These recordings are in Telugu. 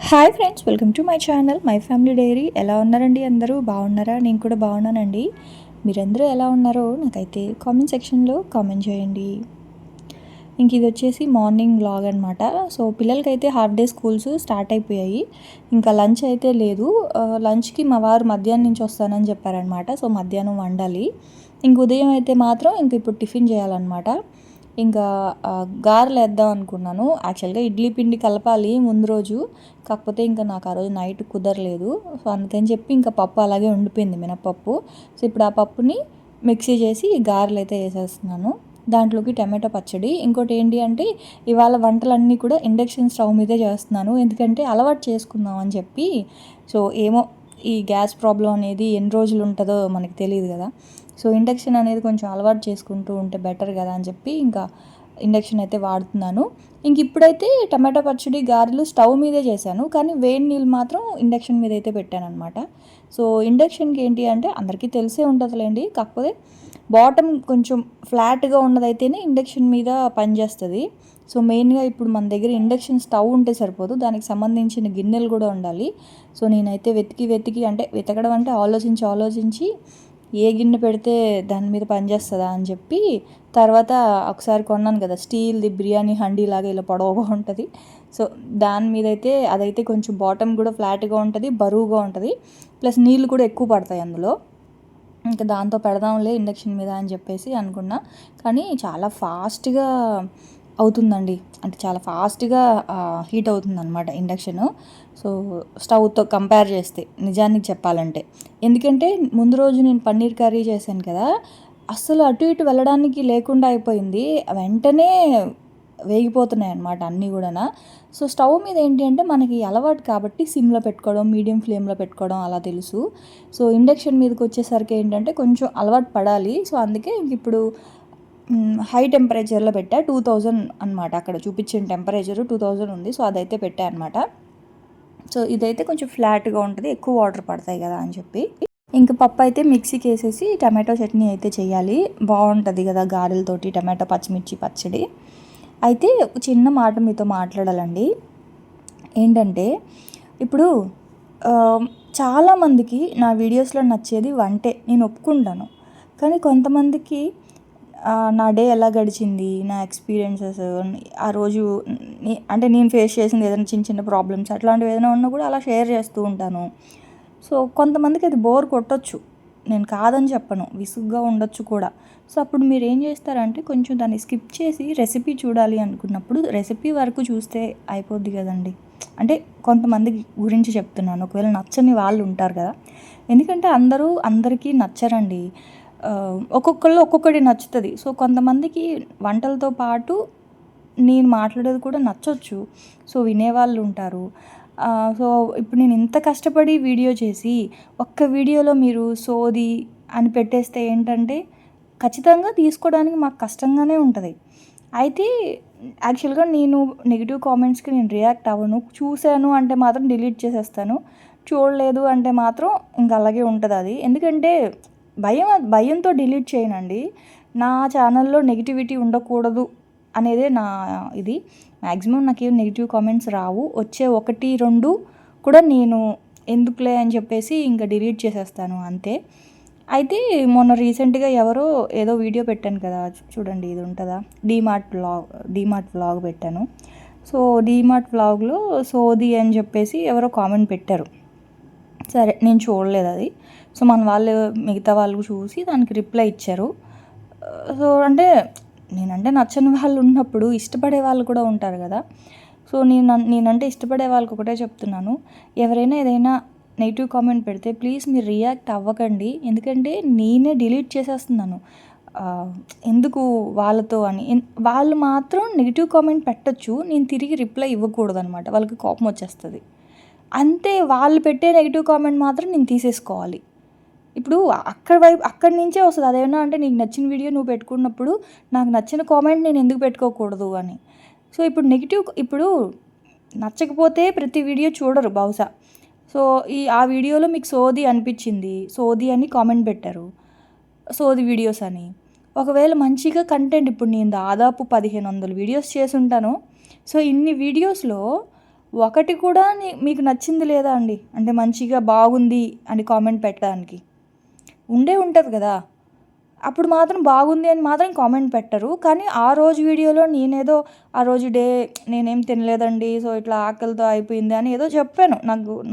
Hi friends, welcome to my channel my family dairy. ఎలా ఉన్నారండి? అందరూ బాగున్నారా? నేను కూడా బాగున్నానండి. మీరందరూ ఎలా ఉన్నారో నాకైతే కామెంట్ సెక్షన్లో కామెంట్ చేయండి. ఇంక ఇది వచ్చేసి మార్నింగ్ వ్లాగ్ అనమాట. సో పిల్లలకైతే హాఫ్ డే స్కూల్స్ స్టార్ట్ అయిపోయాయి. ఇంకా లంచ్ అయితే లేదు. లంచ్కి మా వారు మధ్యాహ్నం నుంచి వస్తానని చెప్పారనమాట. సో మధ్యాహ్నం వండాలి. ఇంక ఉదయం అయితే మాత్రం ఇంక ఇప్పుడు టిఫిన్ చేయాలన్నమాట. ఇంకా గారెలు వేద్దాం అనుకున్నాను. యాక్చువల్గా ఇడ్లీ పిండి కలపాలి ముందు రోజు, కాకపోతే ఇంకా నాకు ఆ రోజు నైట్ కుదరలేదు. సో అందుకని చెప్పి ఇంకా పప్పు అలాగే ఉండిపోయింది, మినపప్పు. సో ఇప్పుడు ఆ పప్పుని మిక్సీ చేసి గారెలు అయితే వేసేస్తున్నాను. దాంట్లోకి టమాటో పచ్చడి. ఇంకోటి ఏంటి అంటే ఇవాళ వంటలన్నీ కూడా ఇండక్షన్ స్టవ్ మీదే చేస్తున్నాను, ఎందుకంటే అలవాటు చేసుకుందాం అని చెప్పి. సో ఏమో ఈ గ్యాస్ ప్రాబ్లం అనేది ఎన్ని రోజులు ఉంటుందో మనకి తెలియదు కదా. సో ఇండక్షన్ అనేది కొంచెం అలవాటు చేసుకుంటూ ఉంటే బెటర్ కదా అని చెప్పి ఇంకా ఇండక్షన్ అయితే వాడుతున్నాను. ఇంక ఇప్పుడైతే టమాటో పచ్చడి గారెలు స్టవ్ మీదే చేశాను, కానీ వేడి నీళ్ళు మాత్రం ఇండక్షన్ మీద అయితే పెట్టాను అనమాట. సో ఇండక్షన్కి ఏంటి అంటే అందరికీ తెలిసే ఉంటుందిలేండి, కాకపోతే బాటమ్ కొంచెం ఫ్లాట్గా ఉన్నదైతేనే ఇండక్షన్ మీద పనిచేస్తుంది. సో మెయిన్గా ఇప్పుడు మన దగ్గర ఇండక్షన్ స్టవ్ ఉంటే సరిపోదు, దానికి సంబంధించిన గిన్నెలు కూడా ఉండాలి. సో నేనైతే వెతికి అంటే వెతకడం అంటే ఆలోచించి ఏ గిన్నె పెడితే దాని మీద పనిచేస్తుందా అని చెప్పి తర్వాత ఒకసారి కొన్నాను కదా, స్టీల్ది బిర్యానీ హండీ లాగా ఇలా పొడవుగా ఉంటుంది. సో దాని మీద అయితే అదైతే కొంచెం బాటమ్ కూడా ఫ్లాట్గా ఉంటుంది, బరువుగా ఉంటుంది, ప్లస్ నీళ్ళు కూడా ఎక్కువ పడతాయి అందులో. ఇంకా దాంతో పెడదాంలే ఇండక్షన్ మీద అని చెప్పేసి అనుకున్నా. కానీ చాలా ఫాస్ట్గా అవుతుందండి, అంటే చాలా ఫాస్ట్గా హీట్ అవుతుంది అనమాట ఇండక్షను. సో స్టవ్తో కంపేర్ చేస్తే నిజానికి చెప్పాలంటే, ఎందుకంటే ముందు రోజు నేను పన్నీర్ కర్రీ చేశాను కదా, అస్సలు అటు ఇటు వెళ్ళడానికి లేకుండా అయిపోయింది. వెంటనే వేగిపోతున్నాయి అన్నమాట అన్నీ కూడా. సో స్టవ్ మీద ఏంటి అంటే మనకి అలవాటు కాబట్టి సిమ్లో పెట్టుకోవడం, మీడియం ఫ్లేమ్లో పెట్టుకోవడం అలా తెలుసు. సో ఇండక్షన్ మీదకి వచ్చేసరికి ఏంటంటే కొంచెం అలవాటు పడాలి. సో అందుకే ఇప్పుడు హై టెంపరేచర్లో పెట్టా. 2000 అనమాట, అక్కడ చూపించిన టెంపరేచరు 2000 ఉంది. సో అదైతే పెట్టా అనమాట. సో ఇదైతే కొంచెం ఫ్లాట్గా ఉంటుంది, ఎక్కువ వాటర్ పడతాయి కదా అని చెప్పి. ఇంక పప్పు అయితే మిక్సీకి వేసేసి టమాటో చట్నీ అయితే చేయాలి. బాగుంటుంది కదా గారెలతోటి టమాటో పచ్చిమిర్చి పచ్చడి. అయితే చిన్న మాట మీతో మాట్లాడాలండి. ఏంటంటే ఇప్పుడు చాలామందికి నా వీడియోస్లో నచ్చేది వంటే, నేను ఒప్పుకుంటాను. కానీ కొంతమందికి నా డే ఎలా గడిచింది, నా ఎక్స్పీరియన్సెస్, ఆ రోజు అంటే నేను ఫేస్ చేసింది ఏదైనా చిన్న చిన్న ప్రాబ్లమ్స్ అట్లాంటివి ఏదైనా ఉన్నా కూడా అలా షేర్ చేస్తూ ఉంటాను. సో కొంతమందికి అది బోర్ కొట్టొచ్చు, నేను కాదని చెప్పను, విసుగ్గా ఉండొచ్చు కూడా. సో అప్పుడు మీరు ఏం చేస్తారంటే కొంచెం దాన్ని స్కిప్ చేసి రెసిపీ చూడాలి అనుకున్నప్పుడు రెసిపీ వరకు చూస్తే అయిపోద్ది కదండి. అంటే కొంతమంది గురించి చెప్తున్నాను, ఒకవేళ నచ్చని వాళ్ళు ఉంటారు కదా. ఎందుకంటే అందరికీ నచ్చరండి. ఒక్కొక్కళ్ళు ఒక్కొక్కటి నచ్చుతుంది. సో కొంతమందికి వంటలతో పాటు నేను మాట్లాడేది కూడా నచ్చొచ్చు. సో వినేవాళ్ళు ఉంటారు. సో ఇప్పుడు నేను ఇంత కష్టపడి వీడియో చేసి ఒక్క వీడియోలో మీరు సోది అని పెట్టేస్తే ఏంటంటే ఖచ్చితంగా తీసుకోవడానికి మాకు కష్టంగానే ఉంటుంది. అయితే యాక్చువల్గా నేను నెగిటివ్ కామెంట్స్కి నేను రియాక్ట్ అవ్వను. చూశాను అంటే మాత్రం డిలీట్ చేసేస్తాను, చూడలేదు అంటే మాత్రం ఇంక అలాగే ఉంటుంది అది. ఎందుకంటే భయంతో డిలీట్ చేయనండి. నా ఛానల్లో నెగిటివిటీ ఉండకూడదు అనేదే నా ఇది. మ్యాక్సిమం నాకేం నెగిటివ్ కామెంట్స్ రావు, వచ్చే 1-2 కూడా నేను ఎందుకులే అని చెప్పేసి ఇంకా డిలీట్ చేసేస్తాను అంతే. అయితే మొన్న రీసెంట్గా ఎవరో ఏదో వీడియో పెట్టాను కదా, చూడండి ఇది ఉంటుందా, డీమార్ట్ వ్లాగ్ పెట్టాను. సో డీమార్ట్ వ్లాగ్లో సోది అని చెప్పేసి ఎవరో కామెంట్ పెట్టారు. సరే నేను చూడలేదు అది. సో మన వాళ్ళు మిగతా వాళ్ళు చూసి దానికి రిప్లై ఇచ్చారు. సో అంటే నేనంటే నచ్చని వాళ్ళు ఉన్నప్పుడు ఇష్టపడే వాళ్ళు కూడా ఉంటారు కదా. సో నేనంటే ఇష్టపడే వాళ్ళకి ఒకటే చెప్తున్నాను, ఎవరైనా ఏదైనా నెగిటివ్ కామెంట్ పెడితే ప్లీజ్ మీరు రియాక్ట్ అవ్వకండి, ఎందుకంటే నేనే డిలీట్ చేసేస్తున్నాను. ఎందుకు వాళ్ళతో అని. వాళ్ళు మాత్రం నెగిటివ్ కామెంట్ పెట్టచ్చు, నేను తిరిగి రిప్లై ఇవ్వకూడదు అనమాట, వాళ్ళకి కోపం వచ్చేస్తుంది అంతే. వాళ్ళు పెట్టే నెగిటివ్ కామెంట్ మాత్రం నేను తీసేసుకోవాలి. ఇప్పుడు అక్కడి నుంచే వస్తుంది అదేమన్నా అంటే నీకు నచ్చిన వీడియో నువ్వు పెట్టుకున్నప్పుడు నాకు నచ్చిన కామెంట్ నేను ఎందుకు పెట్టుకోకూడదు అని. సో ఇప్పుడు నచ్చకపోతే ప్రతి వీడియో చూడరు బహుశా. సో ఆ వీడియోలో మీకు సోది అనిపించింది, సోది అని కామెంట్ పెట్టారు, సోది వీడియోస్ అని. ఒకవేళ మంచిగా కంటెంట్, ఇప్పుడు నేను దాదాపు 1500 వీడియోస్ చేసి ఉంటాను. సో ఇన్ని వీడియోస్లో ఒకటి కూడా మీకు నచ్చింది లేదా అండి? అంటే మంచిగా బాగుంది అని కామెంట్ పెట్టడానికి. ఉంటుంది కదా! అప్పుడు మాత్రం బాగుంది అని మాత్రం కామెంట్ పెట్టరు. కానీ ఆ రోజు వీడియోలో నేనేదో ఆ రోజు నేనేం తినలేదండి. సో, ఇట్లా ఆకలితో అయిపోయింది అని ఏదో చెప్పాను.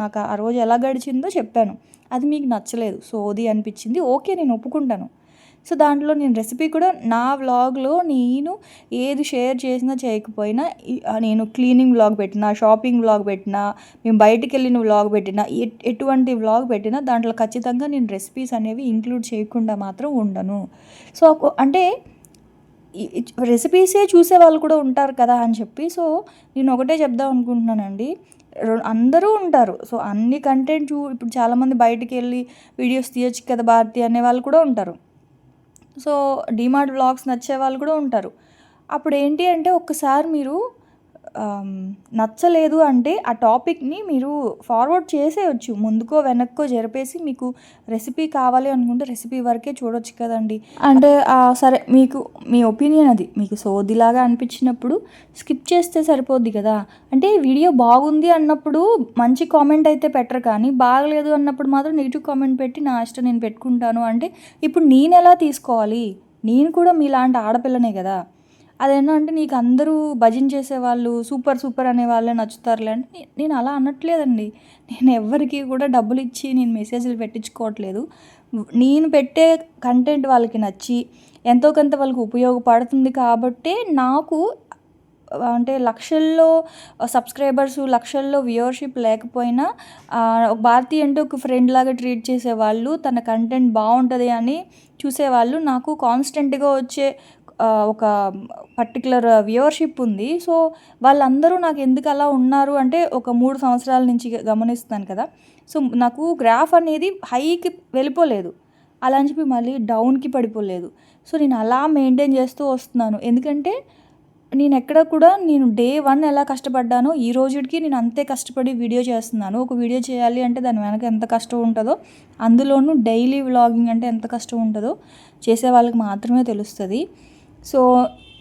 నాకు ఆ రోజు ఎలా గడిచిందో చెప్పాను. అది మీకు నచ్చలేదు. సోది అనిపించింది. ఓకే, నేను ఒప్పుకుంటాను. సో, దాంట్లో నేను రెసిపీ కూడా నా వ్లాగ్‌లో నేను ఏది షేర్ చేసినా చేయకపోయినా నేను క్లీనింగ్ వ్లాగ్ పెట్టినా, షాపింగ్ వ్లాగ్ పెట్టినా, మేము బయటికెళ్ళిన వ్లాగ్ పెట్టినా, ఎటువంటి వ్లాగ్ పెట్టినా దాంట్లో ఖచ్చితంగా నేను రెసిపీస్ అనేవి ఇంక్లూడ్ చేయకుండా మాత్రం ఉండను. సో, అంటే రెసిపీసే చూసేవాళ్ళు కూడా ఉంటారు కదా అని చెప్పి, సో, నేను ఒకటే చెప్దాం అనుకుంటున్నానండి. అందరూ ఉంటారు. సో, అన్ని కంటెంట్ ఇప్పుడు చాలామంది బయటికెళ్ళి వీడియోస్ తీయొచ్చు కదా భారతి అనేవాళ్ళు కూడా ఉంటారు. సో, డీమార్ట్ వ్లాగ్స్ నచ్చేవాళ్ళు కూడా ఉంటారు. అప్పుడేంటి అంటే ఒక్కసారి మీరు నచ్చలేదు అంటే ఆ టాపిక్‌ని మీరు ఫార్వర్డ్ చేసేయొచ్చు. ముందుకో, వెనక్కో జరిపేసి మీకు రెసిపీ కావాలి అనుకుంటే రెసిపీ వరకే చూడొచ్చు కదండీ. అంటే సరే, మీకు మీ ఒపీనియన్ అది. మీకు సోదిలాగా అనిపించినప్పుడు స్కిప్ చేస్తే సరిపోద్ది కదా! అంటే వీడియో బాగుంది అన్నప్పుడు మంచి కామెంట్ అయితే పెట్టరు, కానీ బాగలేదు అన్నప్పుడు మాత్రం నెగెటివ్ కామెంట్ పెట్టి నా ఇష్టం నేను పెట్టుకుంటాను అంటే ఇప్పుడు నేనెలా తీసుకోవాలి? నేను కూడా మీలాంటి ఆడపిల్లనే కదా! అదేంటంటే నీకు అందరూ భజన చేసేవాళ్ళు, సూపర్ సూపర్ అనే వాళ్ళే నచ్చుతారులే అంటే నేను అలా అనట్లేదండి. నేను ఎవ్వరికీ కూడా డబ్బులిచ్చి నేను మెసేజ్‌లు పెట్టించుకోవట్లేదు. నేను పెట్టే కంటెంట్ వాళ్ళకి నచ్చి ఎంతో కొంత వాళ్ళకి ఉపయోగపడుతుంది కాబట్టే నాకు అంటే లక్షల్లో సబ్స్క్రైబర్స్, లక్షల్లో వ్యూవర్‌షిప్ లేకపోయినా భారతి అంటే ఒక ఫ్రెండ్‌లాగా ట్రీట్ చేసేవాళ్ళు, తన కంటెంట్ బావుంటది అని చూసేవాళ్ళు నాకు కాన్స్టెంట్‌గా వచ్చే ఒక పర్టిక్యులర్ వ్యూవర్‌షిప్ ఉంది. సో, వాళ్ళందరూ నాకు ఎందుకు అలా ఉన్నారు అంటే ఒక 3 సంవత్సరాల నుంచి గమనిస్తున్నాను కదా! సో, నాకు గ్రాఫ్ అనేది హైకి వెళ్ళిపోలేదు. అలా అని చెప్పి మళ్ళీ డౌన్‌కి పడిపోలేదు. సో, నేను అలా మెయింటైన్ చేస్తూ వస్తున్నాను. ఎందుకంటే నేనెక్కడ కూడా డే 1 ఎలా కష్టపడ్డానో ఈ రోజుటికి నేను అంతే కష్టపడి వీడియో చేస్తున్నాను. ఒక వీడియో చేయాలి అంటే దాని వెనక ఎంత కష్టం ఉంటదో, అందులోనూ డైలీ వ్లాగింగ్ అంటే ఎంత కష్టం ఉంటదో చేసే వాళ్ళకి మాత్రమే తెలుస్తది. సో,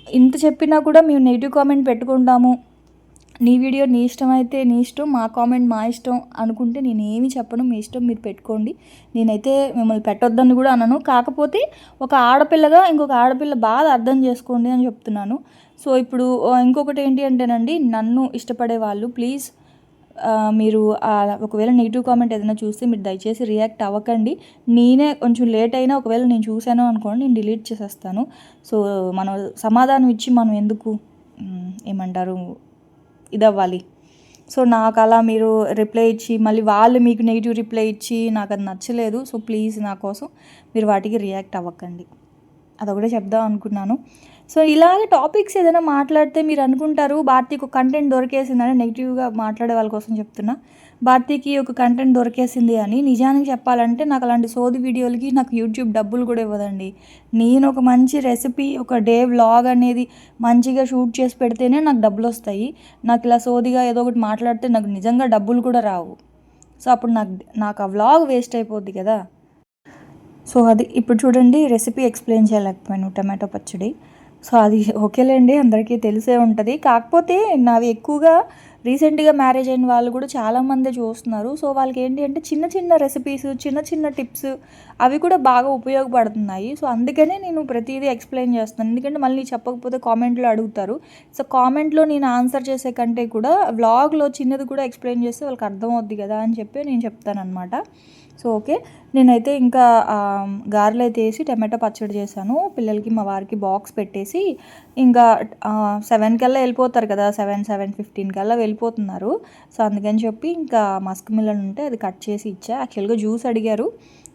ఇంత చెప్పినా కూడా మేము నెగెటివ్ కామెంట్ పెట్టుకుంటాము. నీ వీడియో నీ ఇష్టమైతే నీ ఇష్టం, మా కామెంట్ మా ఇష్టం అనుకుంటే నేనేమి చెప్పను. మీ ఇష్టం మీరు పెట్టుకోండి. నేనైతే మిమ్మల్ని పెట్టొద్దని కూడా అనను. కాకపోతే ఒక ఆడపిల్లగా ఇంకొక ఆడపిల్ల బాధ అర్థం చేసుకోండి అని చెప్తున్నాను. సో, ఇప్పుడు ఇంకొకటి ఏంటి అంటేనండి, నన్ను ఇష్టపడే వాళ్ళు ప్లీజ్ మీరు ఒకవేళ నెగెటివ్ కామెంట్ ఏదైనా చూస్తే మీరు దయచేసి రియాక్ట్ అవ్వకండి. నేనే కొంచెం లేట్ అయినా ఒకవేళ నేను చూసాను అనుకోండి, నేను డిలీట్ చేసేస్తాను. సో, మనం సమాధానం ఇచ్చి మనం ఎందుకు ఏమంటారు ఇదవ్వాలి. సో, నాకు అలా మీరు రిప్లై ఇచ్చి మళ్ళీ వాళ్ళు మీకు నెగెటివ్ రిప్లై ఇచ్చి నాకు అది నచ్చలేదు. సో, ప్లీజ్ నా కోసం మీరు వాటికి రియాక్ట్ అవ్వకండి. అదొకటే చెప్దాం అనుకున్నాను. సో, ఇలాగే టాపిక్స్ ఏదైనా మాట్లాడితే మీరు అనుకుంటారు భారతికి ఒక కంటెంట్ దొరికేసిందని. నెగిటివ్గా మాట్లాడే వాళ్ళ కోసం చెప్తున్నా. భారతికి ఒక కంటెంట్ దొరికేసింది అని. నిజానికి చెప్పాలంటే నాకు అలాంటి సోది వీడియోలకి నాకు యూట్యూబ్ డబ్బులు కూడా ఇవ్వదండి. నేను ఒక మంచి రెసిపీ, ఒక డే వ్లాగ్ అనేది మంచిగా షూట్ చేసి పెడితేనే నాకు డబ్బులు వస్తాయి. నాకు ఇలా సోదిగా ఏదో ఒకటి మాట్లాడితే నాకు నిజంగా డబ్బులు కూడా రావు. సో, అప్పుడు నాకు ఆ వ్లాగ్ వేస్ట్ అయిపోద్ది కదా! సో, అది ఇప్పుడు చూడండి, రెసిపీ ఎక్స్ప్లెయిన్ చేయలేకపోయాను, టమాటో పచ్చడి. సో, అది ఓకేలేండి, అందరికీ తెలిసే ఉంటుంది. కాకపోతే నావి ఎక్కువగా రీసెంట్‌గా మ్యారేజ్ అయిన వాళ్ళు కూడా చాలామందే చూస్తున్నారు. సో, వాళ్ళకి ఏంటి అంటే చిన్న చిన్న రెసిపీస్, చిన్న చిన్న టిప్స్ అవి కూడా బాగా ఉపయోగపడుతున్నాయి. సో, అందుకనే నేను ప్రతీదీ ఎక్స్ప్లెయిన్ చేస్తున్నాను. ఎందుకంటే మళ్ళీ చెప్పకపోతే కామెంట్‌లో అడుగుతారు. సో, కామెంట్‌లో నేను ఆన్సర్ చేసే కంటే కూడా వ్లాగ్‌లో చిన్నది కూడా ఎక్స్ప్లెయిన్ చేస్తే వాళ్ళకి అర్థమవుద్ది కదా అని చెప్పి నేను చెప్తాననమాట. So, okay. నేనైతే ఇంకా గారెలైతే వేసి టమాటో పచ్చడి చేశాను. పిల్లలకి మా వారికి బాక్స్ పెట్టేసి ఇంకా 7 కల్లా వెళ్ళిపోతారు కదా! 7:15 కల్లా వెళ్ళిపోతున్నారు. సో, అందుకని చెప్పి ఇంకా మస్క్ మిలన్ ఉంటే అది కట్ చేసి ఇచ్చా. యాక్చువల్‌గా జ్యూస్ అడిగారు.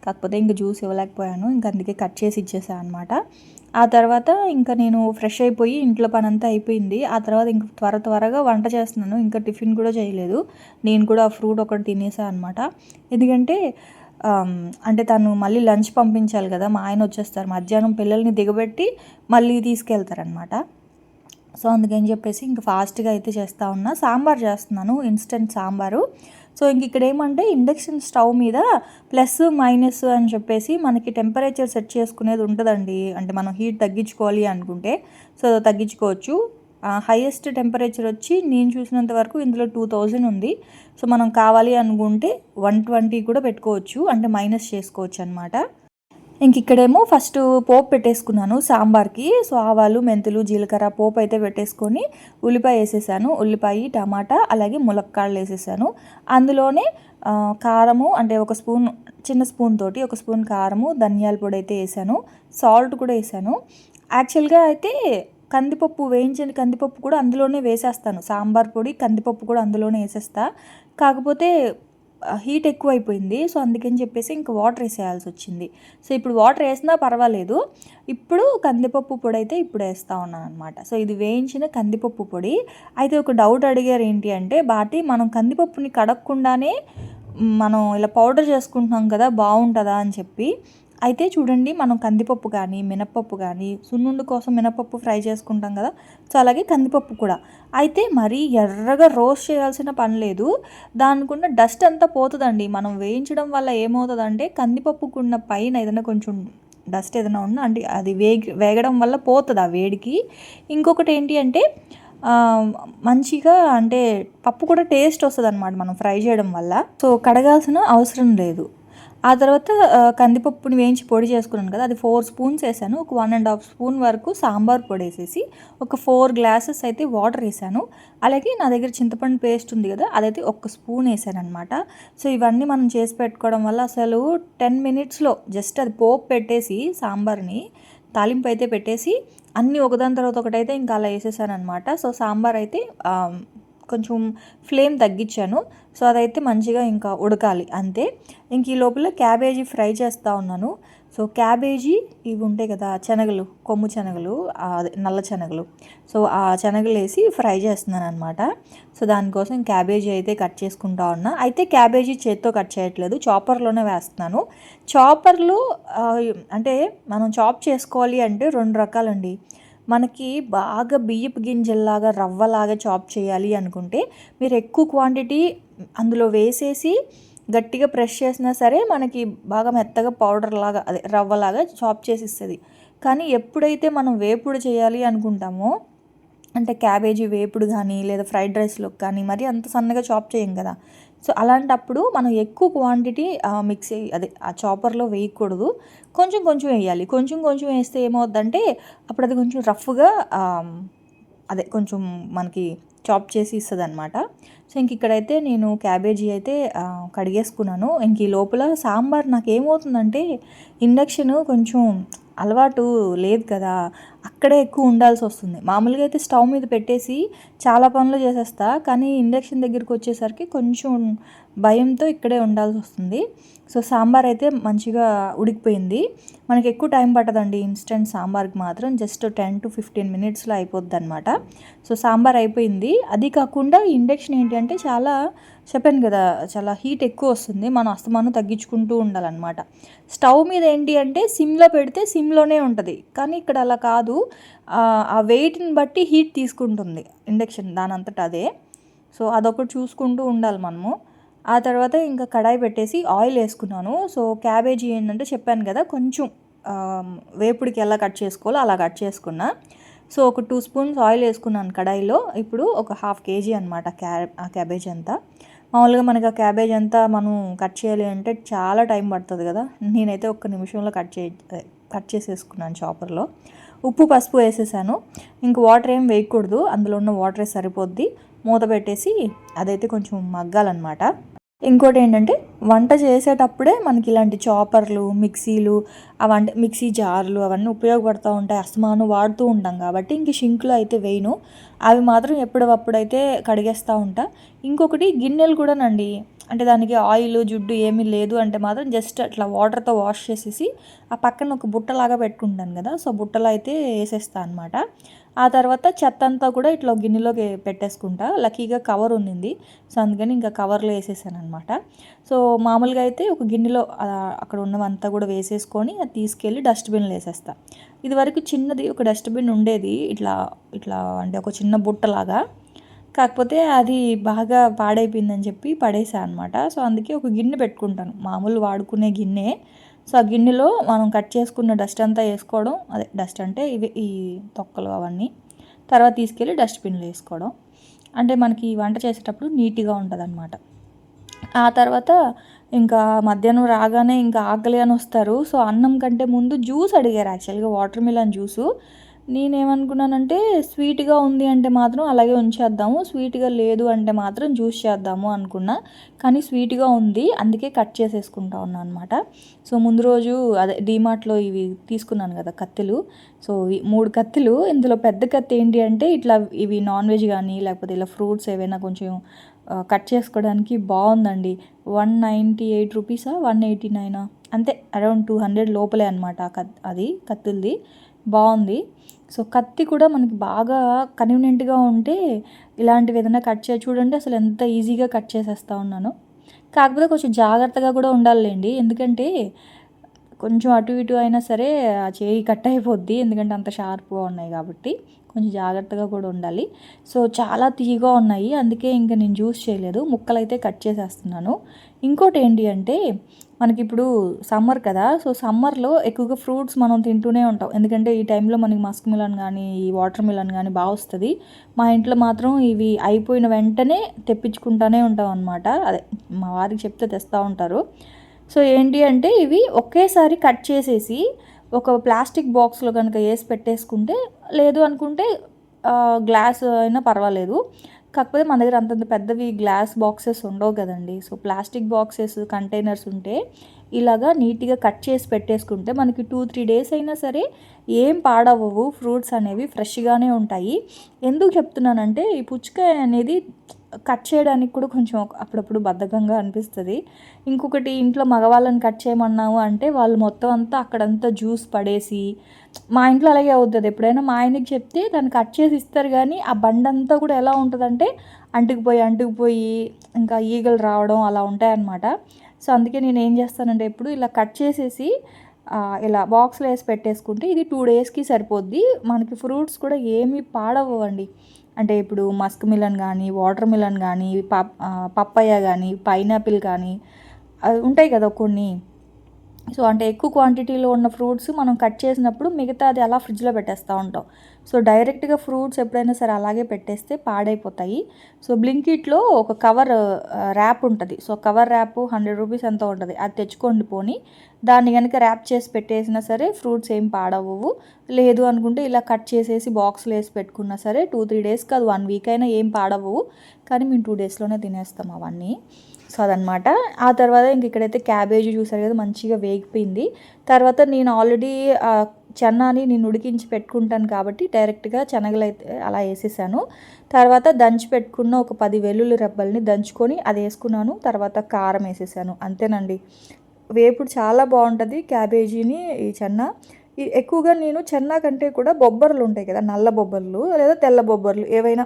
కాకపోతే ఇంక జ్యూస్ ఇవ్వలేకపోయాను. ఇంక అందుకే కట్ చేసి ఇచ్చేసా అనమాట. ఆ తర్వాత ఇంకా నేను ఫ్రెష్ అయిపోయి ఇంట్లో పనంతా అయిపోయింది. ఆ తర్వాత ఇంక త్వరగా వంట చేస్తున్నాను. ఇంకా టిఫిన్ కూడా చేయలేదు. నేను కూడా ఫ్రూట్ ఒకటి తినేసా అనమాట. ఎందుకంటే అంటే తను మళ్ళీ లంచ్ పంపించాలి కదా! మా ఆయన వచ్చేస్తారు మధ్యాహ్నం, పిల్లల్ని దిగబెట్టి మళ్ళీ తీసుకెళ్తారనమాట. సో, అందుకని చెప్పేసి ఇంక ఫాస్ట్‌గా అయితే చేస్తూ ఉన్నా. సాంబార్ చేస్తున్నాను, ఇన్స్టెంట్ సాంబారు. సో, ఇక్కడ ఏమంటే ఇండక్షన్ స్టవ్ మీద ప్లస్, మైనస్ అని చెప్పేసి మనకి టెంపరేచర్ సెట్ చేసుకునేది ఉంటుందండి. అంటే మనం హీట్ తగ్గించుకోవాలి అనుకుంటే సో, తగ్గించుకోవచ్చు. హైయెస్ట్ టెంపరేచర్ వచ్చి నేను చూసినంత వరకు ఇందులో 2000 ఉంది. సో మనం కావాలి అనుకుంటే 120 కూడా పెట్టుకోవచ్చు, అంటే మైనస్ చేసుకోవచ్చు అనమాట. ఇంక ఇక్కడేమో ఫస్ట్ పోపు పెట్టేసుకున్నాను సాంబార్కి. సో ఆవాలు, మెంతులు, జీలకర్ర పోపు అయితే పెట్టేసుకొని ఉల్లిపాయ వేసేసాను. ఉల్లిపాయ, టమాటా, అలాగే ములక్కాడలు వేసేసాను. అందులోనే కారము, అంటే ఒక స్పూన్, చిన్న స్పూన్ తోటి ఒక స్పూన్ కారము, ధనియాల పొడి అయితే వేసాను, సాల్ట్ కూడా వేసాను. యాక్చువల్గా అయితే కందిపప్పు, వేయించిన కందిపప్పు కూడా అందులోనే వేసేస్తాను. సాంబార్ పొడి, కందిపప్పు కూడా అందులోనే వేసేస్తా. కాకపోతే హీట్ ఎక్కువ అయిపోయింది. సో అందుకని చెప్పేసి ఇంకా వాటర్ వేసేయాల్సి వచ్చింది. సో ఇప్పుడు వాటర్ వేసినా పర్వాలేదు. ఇప్పుడు కందిపప్పు పొడి అయితే ఇప్పుడు వేస్తూ ఉన్నాను అనమాట. సో ఇది వేయించిన కందిపప్పు పొడి. అయితే ఒక డౌట్ అడిగారు, ఏంటి అంటే, బాటి మనం కందిపప్పుని కడగకుండానే మనం ఇలా పౌడర్ చేసుకుంటున్నాం కదా, బాగుంటుందా అని చెప్పి. అయితే చూడండి, మనం కందిపప్పు కానీ మినప్పప్పు కానీ సున్నుండు కోసం మినప్పప్పు ఫ్రై చేసుకుంటాం కదా, సో అలాగే కందిపప్పు కూడా. అయితే మరీ ఎర్రగా రోస్ట్ చేయాల్సిన పని లేదు. దానికున్న డస్ట్ అంతా పోతుందండి. మనం వేయించడం వల్ల ఏమవుతుందంటే కందిపప్పుకున్న పైన ఏదైనా కొంచెం డస్ట్ ఏదైనా ఉన్నా అంటే అది వేగడం వల్ల పోతుంది ఆ వేడికి. ఇంకొకటి ఏంటి అంటే మంచిగా, అంటే పప్పు కూడా టేస్ట్ వస్తుంది అనమాట మనం ఫ్రై చేయడం వల్ల. సో కడగాల్సిన అవసరం లేదు. ఆ తర్వాత కందిపప్పుని వేయించి పొడి చేసుకున్నాను కదా, అది 4 స్పూన్స్ వేసాను. ఒక 1.5 స్పూన్ వరకు సాంబార్ పొడి వేసేసి ఒక 4 గ్లాసెస్ అయితే వాటర్ వేసాను. అలాగే నా దగ్గర చింతపండు పేస్ట్ ఉంది కదా, అదైతే 1 స్పూన్ వేసాను అనమాట. సో ఇవన్నీ మనం చేసి పెట్టుకోవడం వల్ల అసలు 10 మినిట్స్లో జస్ట్ అది పోపు పెట్టేసి సాంబార్ని తాలింపు అయితే పెట్టేసి అన్నీ ఒకదాని తర్వాత ఒకటైతే ఇంకా అలా వేసేసాను అనమాట. సో సాంబార్ అయితే కొంచెం ఫ్లేమ్ తగ్గించాను. సో అదైతే మంచిగా ఇంకా ఉడకాలి అంతే. ఇంక ఈ లోపల క్యాబేజీ ఫ్రై చేస్తూ ఉన్నాను. సో క్యాబేజీ ఇవి ఉంటాయి కదా, శనగలు, కొమ్ము శనగలు, అదే నల్ల శనగలు. సో ఆ శనగలు వేసి ఫ్రై చేస్తున్నాను అనమాట. సో దానికోసం క్యాబేజీ అయితే కట్ చేసుకుంటా ఉన్నా. అయితే క్యాబేజీ చేత్తో కట్ చేయట్లేదు, చాపర్లోనే వేస్తున్నాను. చాపర్లో అంటే మనం చాప్ చేసుకోవాలి అంటే 2 రకాలండి. మనకి బాగా బియ్యపు గింజల్లాగా రవ్వలాగా చాప్ చేయాలి అనుకుంటే మీరు ఎక్కువ క్వాంటిటీ అందులో వేసేసి గట్టిగా ప్రెస్ చేసినా సరే మనకి బాగా మెత్తగా పౌడర్ లాగా, అదే రవ్వలాగా చాప్ చేసి ఇస్తుంది. కానీ ఎప్పుడైతే మనం వేపుడు చేయాలి అనుకుంటామో, అంటే క్యాబేజీ వేపుడు కానీ లేదా ఫ్రైడ్ రైస్లోకి కానీ మరి అంత సన్నగా చాప్ చేయం కదా. సో అలాంటప్పుడు మనం ఎక్కువ క్వాంటిటీ మిక్సీ, అదే ఆ చాపర్లో వేయకూడదు. కొంచెం కొంచెం వేయాలి. కొంచెం కొంచెం వేస్తే ఏమవుద్దంటే అప్పుడు అది కొంచెం రఫ్గా, అదే కొంచెం మనకి చాప్ చేసి ఇస్తుంది అనమాట. సో ఇంక ఇక్కడైతే నేను క్యాబేజీ అయితే కడిగేసుకున్నాను. ఇంక ఈ లోపల సాంబార్ నాకు ఏమవుతుందంటే, ఇండక్షన్ కొంచెం అలవాటు లేదు కదా, అక్కడే ఎక్కువ ఉండాల్సి వస్తుంది. మామూలుగా అయితే స్టవ్ మీద పెట్టేసి చాలా పనులు చేసేస్తా, కానీ ఇండక్షన్ దగ్గరికి వచ్చేసరికి కొంచెం భయంతో ఇక్కడే ఉండాల్సి వస్తుంది. సో సాంబార్ అయితే మంచిగా ఉడికిపోయింది. మనకి ఎక్కువ టైం పట్టదండి ఇన్స్టెంట్ సాంబార్కి మాత్రం, జస్ట్ 10 to 15 మినిట్స్లో అయిపోద్ది అనమాట. సో సాంబార్ అయిపోయింది. అది కాకుండా ఇండక్షన్ ఏంటి అంటే చాలా, చెప్పాను కదా, చాలా హీట్ ఎక్కువ వస్తుంది. మనం అస్తమానం తగ్గించుకుంటూ ఉండాలన్నమాట. స్టవ్ మీద ఏంటి అంటే సిమ్లో పెడితే సిమ్లోనే ఉంటుంది, కానీ ఇక్కడ అలా కాదు. ఆ వెయిట్ని బట్టి హీట్ తీసుకుంటుంది ఇండక్షన్ దానంతట అదే. సో అదొకటి చూసుకుంటూ ఉండాలి మనము. ఆ తర్వాత ఇంకా కడాయి పెట్టేసి ఆయిల్ వేసుకున్నాను. సో క్యాబేజీ ఏంటంటే చెప్పాను కదా, కొంచెం వేపుడికి ఎలా కట్ చేసుకోవాలో అలా కట్ చేసుకున్నా. సో ఒక 2 స్పూన్స్ ఆయిల్ వేసుకున్నాను కడాయిలో. ఇప్పుడు ఒక 1/2 kg అనమాట క్యాబేజ్ అంతా. మామూలుగా మనకి ఆ క్యాబేజ్ అంతా మనం కట్ చేయాలి అంటే చాలా టైం పడుతుంది కదా. నేనైతే 1 నిమిషంలో కట్ చేసేసుకున్నాను చాపర్లో. ఉప్పు, పసుపు వేసేసాను. ఇంక వాటర్ ఏం వేయకూడదు, అందులో ఉన్న వాటరే సరిపోద్ది. మూత పెట్టేసి అదైతే కొంచెం మగ్గాలన్నమాట. ఇంకోటి ఏంటంటే, వంట చేసేటప్పుడే మనకి ఇలాంటి చాపర్లు, మిక్సీలు, అవంటే మిక్సీ జార్లు అవన్నీ ఉపయోగపడుతూ ఉంటాయి. అస్తమానం వాడుతూ ఉంటాం కాబట్టి ఇంక షింక్లో అయితే వేయను. అవి మాత్రం ఎప్పుడప్పుడైతే కడిగేస్తూ ఉంటా. ఇంకొకటి గిన్నెలు కూడానండి, అంటే దానికి ఆయిల్, జిడ్డు ఏమీ లేదు అంటే మాత్రం జస్ట్ అట్లా వాటర్తో వాష్ చేసేసి ఆ పక్కన ఒక బుట్టలాగా పెట్టుకుంటాను కదా, సో బుట్టలో అయితే వేసేస్తాను అనమాట. ఆ తర్వాత చెత్త అంతా కూడా ఇట్లా గిన్నెలోకి పెట్టేసుకుంటా. లక్కీగా కవర్ ఉంది, సో అందుకని ఇంకా కవర్లో వేసేసాను అనమాట. సో మామూలుగా అయితే ఒక గిన్నెలో అక్కడ ఉన్నవంతా కూడా వేసేసుకొని అది తీసుకెళ్ళి డస్ట్బిన్లో వేసేస్తా. ఇదివరకు చిన్నది ఒక డస్ట్బిన్ ఉండేది, ఇట్లా ఇట్లా అంటే ఒక చిన్న బుట్టలాగా. కాకపోతే అది బాగా పాడైపోయిందని చెప్పి పడేసా అనమాట. సో అందుకే ఒక గిన్నె పెట్టుకుంటాను, మామూలు వాడుకునే గిన్నె. సో ఆ గిన్నెలో మనం కట్ చేసుకున్న డస్ట్ అంతా వేసుకోవడం, అదే డస్ట్ అంటే ఇవి ఈ తొక్కలు అవన్నీ తర్వాత తీసుకెళ్ళి డస్ట్బిన్లో వేసుకోవడం. అంటే మనకి వంట చేసేటప్పుడు నీట్గా ఉంటుందన్నమాట. ఆ తర్వాత ఇంకా మధ్యాహ్నం రాగానే ఇంకా ఆకలి అని వస్తారు. సో అన్నం కంటే ముందు జ్యూస్ అడిగారు, యాక్చువల్గా వాటర్ మిలన్ జ్యూసు. నేనేమనుకున్నానంటే స్వీట్గా ఉంది అంటే మాత్రం అలాగే ఉంచేద్దాము, స్వీట్గా లేదు అంటే మాత్రం జ్యూస్ చేద్దాము అనుకున్నా. కానీ స్వీట్గా ఉంది, అందుకే కట్ చేసేసుకుంటా ఉన్నాను అనమాట. సో ముందు రోజు అదే డీమార్ట్లో ఇవి తీసుకున్నాను కదా కత్తులు. సో 3 కత్తులు, ఇందులో పెద్ద కత్తి ఏంటి అంటే ఇట్లా ఇవి నాన్ వెజ్ కానీ లేకపోతే ఇలా ఫ్రూట్స్ ఏవైనా కొంచెం కట్ చేసుకోవడానికి బాగుందండి. 198 రూపీసా 189 అంతే, అరౌండ్ 200 లోపలే అనమాట. అది కత్తులది బాగుంది. సో కత్తి కూడా మనకి బాగా కన్వీనియంట్గా ఉంటే ఇలాంటివి ఏదైనా కట్ చూడండి అసలు ఎంత ఈజీగా కట్ చేసేస్తూ ఉన్నాను. కాకపోతే కొంచెం జాగ్రత్తగా కూడా ఉండాలండి, ఎందుకంటే కొంచెం అటు ఇటు అయినా సరే ఆ చేయి కట్ అయిపోద్ది, ఎందుకంటే అంత షార్ప్గా ఉన్నాయి కాబట్టి కొంచెం జాగ్రత్తగా కూడా ఉండాలి. సో చాలా తీయగా ఉన్నాయి, అందుకే ఇంకా నేను జ్యూస్ చేయలేదు, ముక్కలు అయితే కట్ చేసేస్తున్నాను. ఇంకోటి ఏంటి అంటే మనకి ఇప్పుడు సమ్మర్ కదా, సో సమ్మర్లో ఎక్కువగా ఫ్రూట్స్ మనం తింటూనే ఉంటాం, ఎందుకంటే ఈ టైంలో మనకి మస్క్ మిలన్ కానీ ఈ వాటర్ మిలన్ కానీ బాగా వస్తుంది. మా ఇంట్లో మాత్రం ఇవి అయిపోయిన వెంటనే తెప్పించుకుంటూనే ఉంటాం అనమాట. అదే మా వారికి చెప్తే తెస్తూ ఉంటారు. సో ఏంటి అంటే ఇవి ఒకేసారి కట్ చేసేసి ఒక ప్లాస్టిక్ బాక్స్లో కనుక వేసి పెట్టేసుకుంటే, లేదు అనుకుంటే గ్లాస్ అయినా పర్వాలేదు. కాకపోతే మన దగ్గర అంతంత పెద్దవి గ్లాస్ బాక్సెస్ ఉండవు కదండి. సో ప్లాస్టిక్ బాక్సెస్ కంటైనర్స్ ఉంటే ఇలాగా నీట్గా కట్ చేసి పెట్టేసుకుంటే మనకి 2-3 డేస్ అయినా సరే ఏం పాడవవు, ఫ్రూట్స్ అనేవి ఫ్రెష్గానే ఉంటాయి. ఎందుకు చెప్తున్నానంటే ఈ పుచ్చకాయ అనేది కట్ చేయడానికి కూడా కొంచెం అప్పుడప్పుడు బద్ధకంగా అనిపిస్తుంది. ఇంకొకటి ఇంట్లో మగవాళ్ళని కట్ చేయమన్నాము అంటే వాళ్ళు మొత్తం అంతా అక్కడంతా జ్యూస్ పడేసి, మా ఇంట్లో అలాగే అవుతుంది. ఎప్పుడైనా మా ఆయనకి చెప్తే దాన్ని కట్ చేసి ఇస్తారు, కానీ ఆ బండంతా కూడా ఎలా ఉంటుందంటే అంటుకుపోయి ఇంకా ఈగలు రావడం అలా ఉంటాయన్నమాట. సో అందుకే నేను ఏం చేస్తానంటే ఎప్పుడు ఇలా కట్ చేసేసి ఇలా బాక్స్లో వేసి పెట్టేసుకుంటే ఇది 2 డేస్కి సరిపోద్ది. మనకి ఫ్రూట్స్ కూడా ఏమీ పాడవ్వండి. అంటే ఇప్పుడు మస్క్ మిలన్ కానీ వాటర్ మిలన్ కానీ పప్పయ్య కానీ పైనాపిల్ కానీ అవి ఉంటాయి కదా కొన్ని. సో అంటే ఎక్కువ క్వాంటిటీలో ఉన్న ఫ్రూట్స్ మనం కట్ చేసినప్పుడు మిగతా అది అలా ఫ్రిడ్జ్లో పెట్టేస్తూ ఉంటాం. సో డైరెక్ట్గా ఫ్రూట్స్ ఎప్పుడైనా సరే అలాగే పెట్టేస్తే పాడైపోతాయి. సో బ్లింకిట్లో ఒక కవర్ ర్యాప్ ఉంటుంది. సో కవర్ ర్యాప్ 100 రూపీస్ ఎంతో ఉంటుంది, అది తెచ్చుకోండి పోని. దాన్ని కనుక ర్యాప్ చేసి పెట్టేసినా సరే ఫ్రూట్స్ ఏం పాడవు. లేదు అనుకుంటే ఇలా కట్ చేసేసి బాక్స్లో వేసి పెట్టుకున్నా సరే 2-3 డేస్ కాదు 1 వీక్ అయినా ఏం పాడవు. కానీ మేము 2 డేస్లోనే తినేస్తాం అవన్నీ. సో అదనమాట. ఆ తర్వాత ఇంక ఇక్కడైతే క్యాబేజీ చూసారు కదా మంచిగా వేగిపోయింది. తర్వాత నేను ఆల్రెడీ చెన్నాని నేను ఉడికించి పెట్టుకుంటాను కాబట్టి డైరెక్ట్గా శనగలు అయితే అలా వేసేసాను. తర్వాత దంచి పెట్టుకున్న ఒక 10 వెల్లుల్లి రెబ్బల్ని దంచుకొని అది వేసుకున్నాను. తర్వాత కారం వేసేసాను, అంతేనండి. వేపుడు చాలా బాగుంటుంది క్యాబేజీని ఈ చెన్న. ఎక్కువగా నేను చెన్న కంటే కూడా బొబ్బర్లు ఉంటాయి కదా, నల్ల బొబ్బర్లు లేదా తెల్ల బొబ్బర్లు, ఏవైనా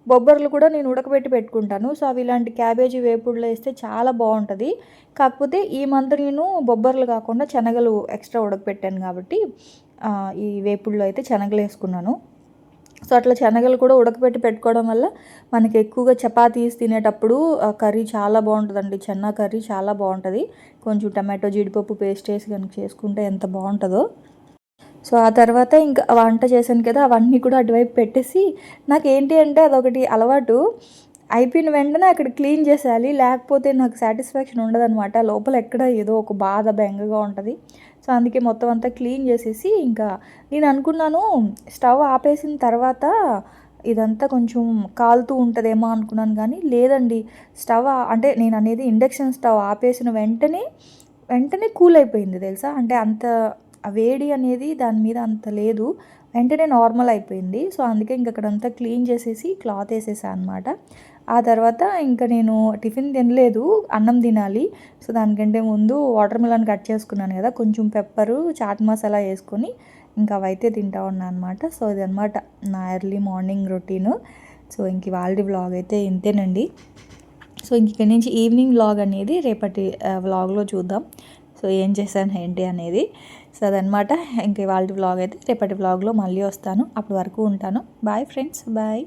బొబ్బర్లు కూడా నేను ఉడకబెట్టి పెట్టుకుంటాను. సో అవి ఇలాంటి క్యాబేజీ వేపుడులో వేస్తే చాలా బాగుంటుంది. కాకపోతే ఈ మంత్ నేను బొబ్బర్లు కాకుండా శనగలు ఎక్స్ట్రా ఉడకపెట్టాను కాబట్టి ఈ వేపుడులో అయితే శనగలు వేసుకున్నాను. సో అట్లా శనగలు కూడా ఉడకపెట్టి పెట్టుకోవడం వల్ల మనకి ఎక్కువగా చపాతీస్ తినేటప్పుడు కర్రీ చాలా బాగుంటుందండి. చెన్న కర్రీ చాలా బాగుంటుంది. కొంచెం టమాటో జీడిపప్పు పేస్ట్ వేసి కనుక చేసుకుంటే ఎంత బాగుంటుందో. సో ఆ తర్వాత ఇంకా వంట చేశాను కదా, అవన్నీ కూడా అటువైపు పెట్టేసి, నాకేంటి అంటే అదొకటి అలవాటు, అయిపోయిన వెంటనే అక్కడ క్లీన్ చేసేయాలి, లేకపోతే నాకు సాటిస్ఫాక్షన్ ఉండదనమాట. లోపల ఎక్కడ ఏదో ఒక బాధ బెంగగా ఉంటుంది. సో అందుకే మొత్తం అంతా క్లీన్ చేసేసి ఇంకా నేను అనుకున్నాను స్టవ్ ఆపేసిన తర్వాత ఇదంతా కొంచెం కాలుతూ ఉంటుందేమో అనుకున్నాను, కానీ లేదండి. స్టవ్ అంటే నేను అనేది ఇండక్షన్ స్టవ్ ఆపేసిన వెంటనే కూల్ అయిపోయింది తెలుసా. అంటే అంత వేడి అనేది దాని మీద అంత లేదు, వెంటనే నార్మల్ అయిపోయింది. సో అందుకే ఇంక అక్కడంతా క్లీన్ చేసేసి క్లాత్ వేసేసాను అనమాట. ఆ తర్వాత ఇంకా నేను టిఫిన్ తినలేదు, అన్నం తినాలి. సో దానికంటే ముందు వాటర్ మిలన్ కట్ చేసుకున్నాను కదా, కొంచెం పెప్పరు చాట్ మసాలా వేసుకొని ఇంకా అవైతే తింటా ఉన్నాను అనమాట. సో ఇదనమాట నా ఎర్లీ మార్నింగ్ రొటీను. సో ఇంక వాళ్ళ వ్లాగ్ అయితే ఇంతేనండి. సో ఇంక ఇక్కడి నుంచి ఈవినింగ్ వ్లాగ్ అనేది రేపటి వ్లాగ్లో చూద్దాం. సో ఏం చేశాను ఏంటి అనేది. సో అదనమాట. ఇంక వాళ్ళ వ్లాగ్ అయితే రేపటి వ్లాగ్లో మళ్ళీ వస్తాను. అప్పటి వరకు ఉంటాను. Bye friends, bye.